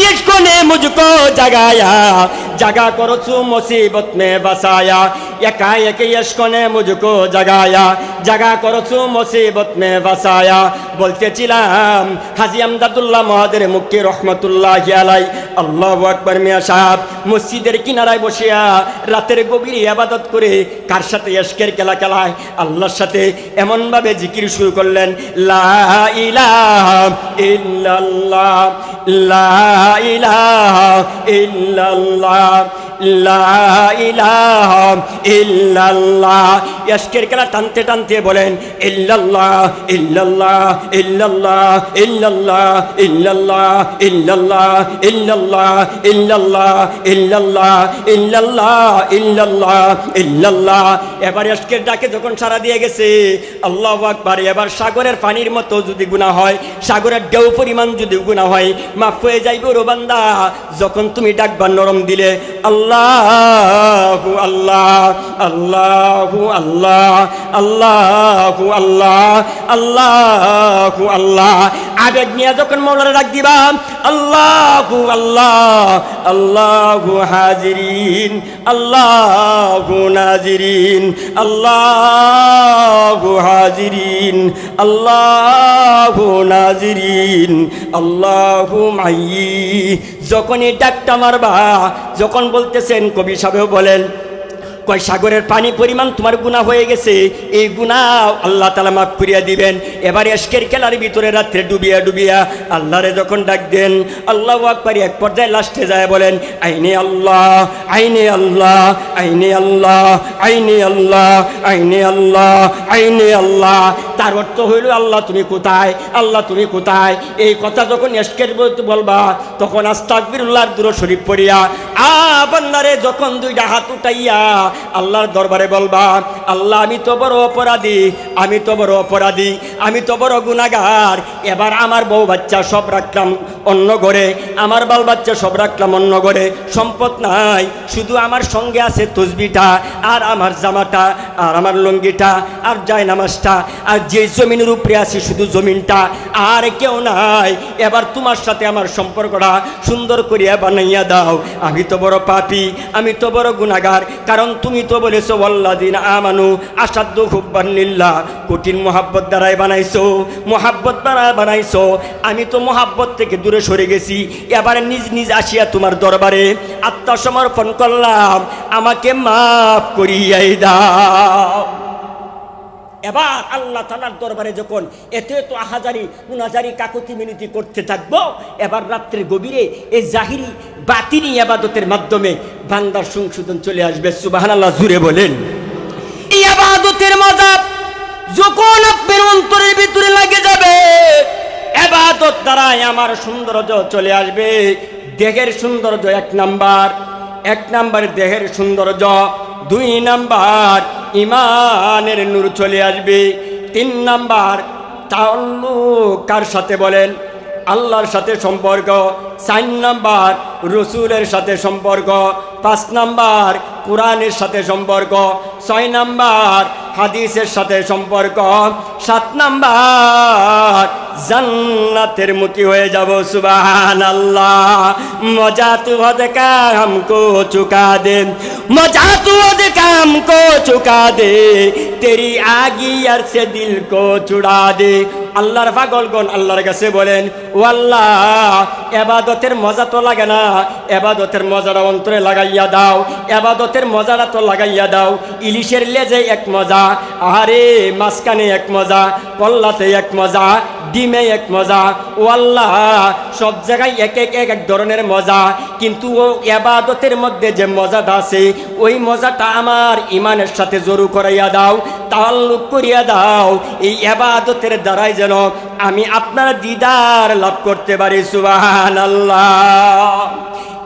इश्क ने मुझको जगाया, जगा करो तू मुसीबत में बसाया। एकाएक इश्क ने मुझको जगाया, जगा करो तू मुसीबत में बसाया। বলতেছিলাম হাজী আমদাদুল্লাহ মহাদের মুক্তি রহমতুল্লাহি আলাই, আল্লাহু আকবার। মিয়া সাহেব মসজিদের কিনারায় বসিয়া রাতের গভীরে ইবাদত করে কার সাথে ইশকের খেলা খেলায়, আল্লাহর সাথে এমনভাবে জিকির শুরু করলেন, লা ইলাহা ইল্লাল্লাহ, লা ইলাহা ইল্লাল্লাহ, লা ইলাহা ইল্লাল্লাহ। ইশকের খেলা টানতে টানতে বলেন, ইল্লাল্লাহ ইল্লাল্লাহ ইল্লাল্লাহ ইল্লাল্লাহ ইল্লাল্লাহ ইল্লাল্লাহ ইল্লাল্লাহ ইল্লাল্লাহ ইল্লাল্লাহ ইল্লাল্লাহ ইল্লাল্লাহ ইল্লাল্লাহ। এবার ইশকের ডাকে যখন সাড়া দিয়ে গেছে, আল্লাহু আকবার। এবার সাগরের পানির মতো যদি গুনাহ হয়, সাগরের ঢেউ পরিমাণ যদি গুনাহ হয়, মাফ হয়ে যাইবে রে বান্দা যখন তুমি ডাকবা নরম দিলে। আল্লাহু আল্লাহ, আল্লাহু আল্লাহ, আল্লাহু আল্লাহ, আল্লাহু আল্লাহ। আবেগ নিয়ে যখন মওলানা ডাক দিবা, আল্লাহু আল্লাহ, আল্লাহু হাজিরিন, আল্লাহু নাজিরিন, আল্লাহু হাজিরিন, আল্লাহু নাজিরিন, আল্লাহু মাইয়ি। যখন এই ডাকটা মারবা, যখন বলতেছেন, কবি সাহেব বলেন, কয় সাগরের পানি পরিমাণ তোমার গুনাহ হয়ে গেছে, এই গুনাহ আল্লাহ তাআলা মাফ করিয়া দিবেন। এবার ইশকের খেলার ভিতরে রাত্রে ডুবিয়া ডুবিয়া আল্লাহরে যখন ডাক দেন, আল্লাহু আকবার। এক পর্যায়ে লাস্টে যায় বলেন, আইনে আল্লাহ, আইনে আল্লাহ, আইনে আল্লাহ, আইনে আল্লাহ, আইনে আল্লাহ, আইনে আল্লাহ। তার অর্থ হইল, আল্লাহ তুমি কোথায়, আল্লাহ তুমি কোথায়। এই কথা যখন ইশকের বলবা, তখন আস্তাগফিরুল্লাহর দুরূদ শরীফ পড়িয়া বান্দারে যখন দুইটা হাত উঠাইয়া আল্লাহর দরবারে বলবা, আল্লাহ আমি তো বড় অপরাধী, আমি তো বড় অপরাধী, আমি তো বড় গুনাহগার। এবার আমার বউ বাচ্চা সব রাখলাম অন্য ঘরে, আমার বাল বাচ্চা সব রাখলাম অন্য ঘরে, সম্পদ নাই, শুধু আমার সঙ্গে আছে তসবিটা আর আমার জামাটা আর আমার লুঙ্গিটা আর জায়নামাজটা, আর যে জমিনের উপরে আছি শুধু জমিনটা, আর কেউ নাই। এবার তোমার সাথে আমার সম্পর্কটা সুন্দর করিয়া বানাইয়া দাও। আমি তো বড় পাপী, আমি তো বড় গুনাহগার, কারণ তুমি তো বলেছো ওয়াল্লাযিনা আমানু আশাদ্দু হুব্বান লিল্লাহ, কঠিন মোহাব্বত দ্বারাই বানাইছো, মোহাব্বত দ্বারা বানাইছো। আমি তো মোহাব্বত থেকে দূরে সরে গেছি, এবারে নিজ নিজ আসিয়া তোমার দরবারে আত্মসমর্পণ করলাম, আমাকে মাফ করিয়াই দাও। এবার আল্লাহ তাআলার দরবারে যখন এত এত আহাজারি মুনাজারি কাকুতি মিনতি করতে থাকবো, এবার রাত্রের গভীরে এই জাহিরি বাতিনি ইবাদতের মাধ্যমে বান্দার সংশোধন চলে আসবে। সুবহানাল্লাহ, জুড়ে বলেন। এই ইবাদতের মজা যখন আপনার অন্তরের ভিতরে লাগে যাবে, ইবাদত দ্বারাই আমার সৌন্দর্য চলে আসবে। দেহের সৌন্দর্য এক নাম্বার দেহের সৌন্দর্য, 2 নাম্বার ইমানের নূর চলে আসবে, 3 নাম্বার তাআল্লুক কার সাথে বলেন, আল্লাহর সাথে সম্পর্ক, 4 নাম্বার রসুলের সাথে সম্পর্ক, 5 নাম্বার কোরআনের সাথে সম্পর্ক, 6 নাম্বার হাদিসের সাথে সম্পর্ক, 7 নাম্বার জান্নাতের মুখী হয়ে যাব। সুবহানাল্লাহ। মজা তু হদকা हमको चुका दे, मजा तू हदका हमको चुका दे, तेरी आगी यार से दिल को चुड़ा दे। আল্লাহর পাগলগণ আল্লাহর কাছে বলেন, ও আল্লাহ, ইবাদতের মজা তো লাগে না, ইবাদতের মজাটা অন্তরে লাগাইয়া দাও, ইবাদতের মজাটা তো লাগাইয়া দাও। ইলিশের লেজে এক মজা, আরে মাঝখানে এক মজা, কল্লাতে এক মজা, ডিমে এক মজা। ও আল্লাহ, সব জায়গায় এক এক ধরনের মজা, কিন্তু ও ইবাদতের মধ্যে যে মজাটা আছে, ওই মজাটা আমার ইমানের সাথে জড়ো করাইয়া দাও, তাআল্লুক করিয়া দাও। এই ইবাদতের দ্বারাই যেন আমি আপনার দিদার লাভ করতে পারি। সুবহানাল্লাহ।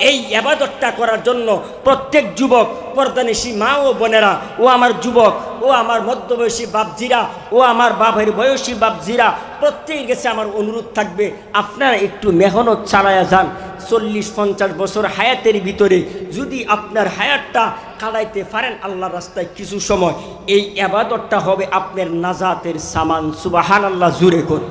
এই ইবাদতটা করার জন্য প্রত্যেক যুবক, পর্দানিশী মা ও বোনেরা, ও আমার যুবক, ও আমার মধ্যবয়সী বাপজিরা, ও আমার বাপের বয়সী বাপজিরা, প্রত্যেকের কাছে আমার অনুরোধ থাকবে, আপনারা একটু মেহনত চালায়া যান। 40-50 বছর হায়াতের ভিতরে যদি আপনার হায়াতটা কাটাইতে পারেন আল্লাহর রাস্তায় কিছু সময়, এই ইবাদতটা হবে আপনার নাজাতের সামান। সুবহানাল্লাহ, জুরে কোন।